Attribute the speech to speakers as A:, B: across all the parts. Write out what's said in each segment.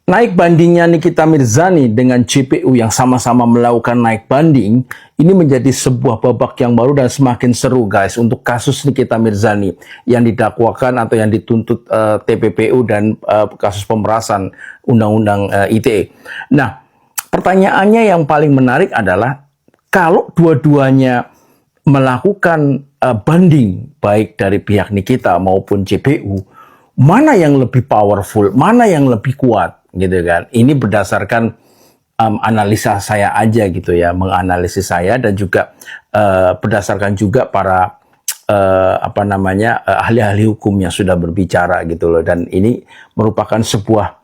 A: naik bandingnya Nikita Mirzani dengan JPU yang sama-sama melakukan naik banding, ini menjadi sebuah babak yang baru dan semakin seru guys untuk kasus Nikita Mirzani yang didakwakan atau yang dituntut TPPU dan kasus pemerasan Undang-Undang ITE. Nah, pertanyaannya yang paling menarik adalah kalau dua-duanya melakukan banding baik dari pihak Nikita maupun JPU, mana yang lebih powerful, mana yang lebih kuat? Gitu kan. Ini berdasarkan analisa saya aja gitu ya, menganalisis saya dan juga berdasarkan juga para ahli-ahli hukum yang sudah berbicara gitu loh. Dan ini merupakan sebuah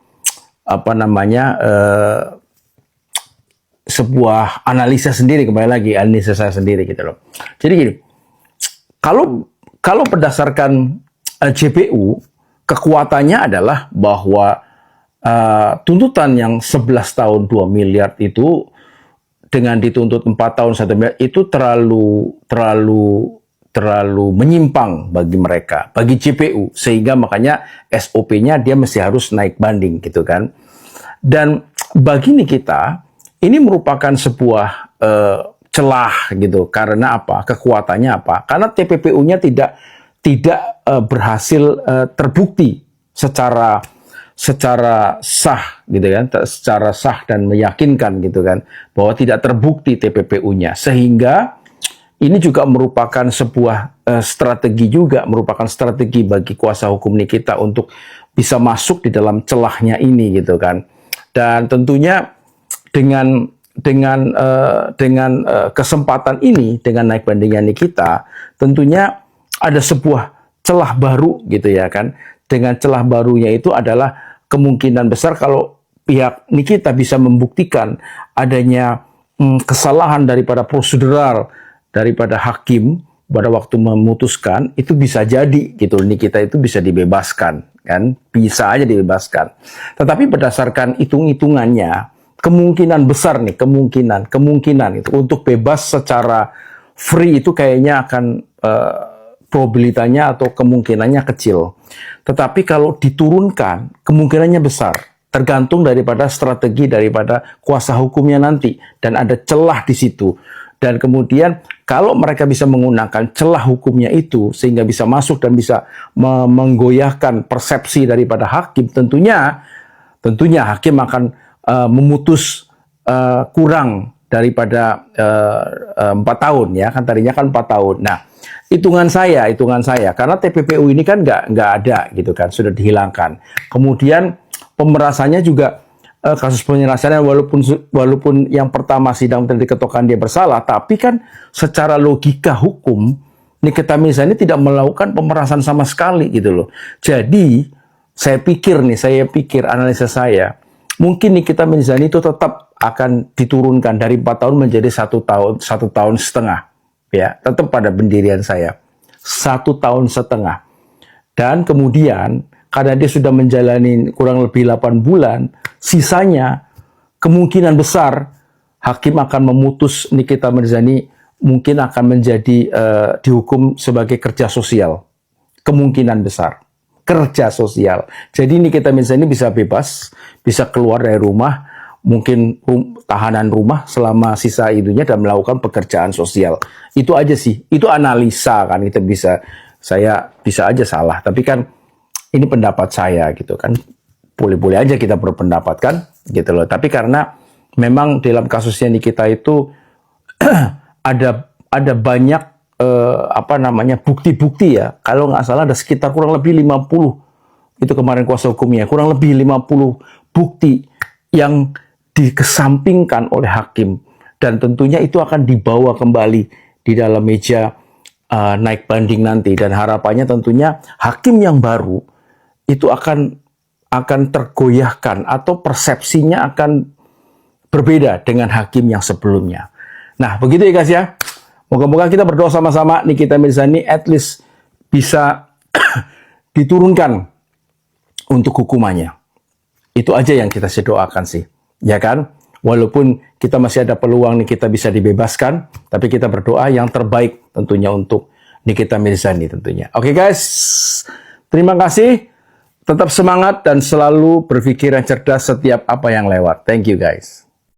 A: sebuah analisa sendiri, kembali lagi analisa saya sendiri gitu loh. Jadi gini, kalau berdasarkan JPU, kekuatannya adalah bahwa tuntutan yang 11 tahun 2 miliar itu dengan dituntut 4 tahun 1 miliar itu terlalu menyimpang bagi mereka, bagi JPU, sehingga makanya SOP-nya dia mesti harus naik banding gitu kan. Dan bagi Nikita ini merupakan sebuah celah gitu. Karena apa? Kekuatannya apa? Karena TPPU-nya tidak berhasil terbukti secara sah gitu kan, secara sah dan meyakinkan gitu kan, bahwa tidak terbukti TPPU-nya, sehingga ini juga merupakan sebuah strategi juga, merupakan strategi bagi kuasa hukum Nikita untuk bisa masuk di dalam celahnya ini gitu kan. Dan tentunya dengan kesempatan ini, dengan naik bandingnya Nikita, tentunya ada sebuah celah baru gitu ya kan. Dengan celah barunya itu adalah kemungkinan besar kalau pihak Nikita bisa membuktikan adanya kesalahan daripada prosedural daripada hakim pada waktu memutuskan, itu bisa jadi gitu Nikita itu bisa dibebaskan kan, bisa aja dibebaskan. Tetapi berdasarkan hitung-hitungannya, kemungkinan besar nih, kemungkinan itu untuk bebas secara free itu kayaknya akan probabilitasnya atau kemungkinannya kecil. Tetapi kalau diturunkan, kemungkinannya besar. Tergantung daripada strategi daripada kuasa hukumnya nanti. Dan ada celah di situ. Dan kemudian kalau mereka bisa menggunakan celah hukumnya itu, sehingga bisa masuk dan bisa menggoyahkan persepsi daripada hakim, tentunya hakim akan memutus kurang daripada 4 tahun ya, kan tadinya kan 4 tahun. Nah, hitungan saya karena TPPU ini kan nggak ada gitu kan, sudah dihilangkan. Kemudian pemerasannya juga kasus penyelesaiannya walaupun yang pertama sidang diketokan dia bersalah, tapi kan secara logika hukum Nikita Mirzani tidak melakukan pemerasan sama sekali gitu loh. Jadi saya pikir analisa saya, mungkin Nikita Mirzani itu tetap akan diturunkan dari 4 tahun menjadi 1 tahun setengah. Ya, tetap pada pendirian saya. 1 tahun setengah. Dan kemudian, karena dia sudah menjalani kurang lebih 8 bulan, sisanya kemungkinan besar hakim akan memutus Nikita Mirzani mungkin akan menjadi dihukum sebagai kerja sosial. Kemungkinan besar. Kerja sosial. Jadi Nikita Mirzani bisa bebas, bisa keluar dari rumah, mungkin tahanan rumah selama sisa hidupnya dan melakukan pekerjaan sosial. Itu aja sih. Itu analisa kan, saya bisa aja salah, tapi kan ini pendapat saya gitu kan. Boleh-boleh aja kita berpendapat kan gitu loh. Tapi karena memang dalam kasusnya Nikita itu ada banyak bukti-bukti ya. Kalau nggak salah ada sekitar kurang lebih 50. Itu kemarin kuasa hukumnya, kurang lebih 50 bukti yang dikesampingkan oleh hakim, dan tentunya itu akan dibawa kembali di dalam meja naik banding nanti, dan harapannya tentunya hakim yang baru itu akan tergoyahkan atau persepsinya akan berbeda dengan hakim yang sebelumnya. Nah, begitu ya guys ya. Moga-moga kita berdoa sama-sama Nikita Mirzani at least bisa diturunkan untuk hukumannya. Itu aja yang kita doakan sih. Ya kan? Walaupun kita masih ada peluang Nikita bisa dibebaskan, tapi kita berdoa yang terbaik tentunya untuk Nikita Mirzani tentunya. Oke guys, terima kasih. Tetap semangat dan selalu berpikir yang cerdas setiap apa yang lewat. Thank you guys.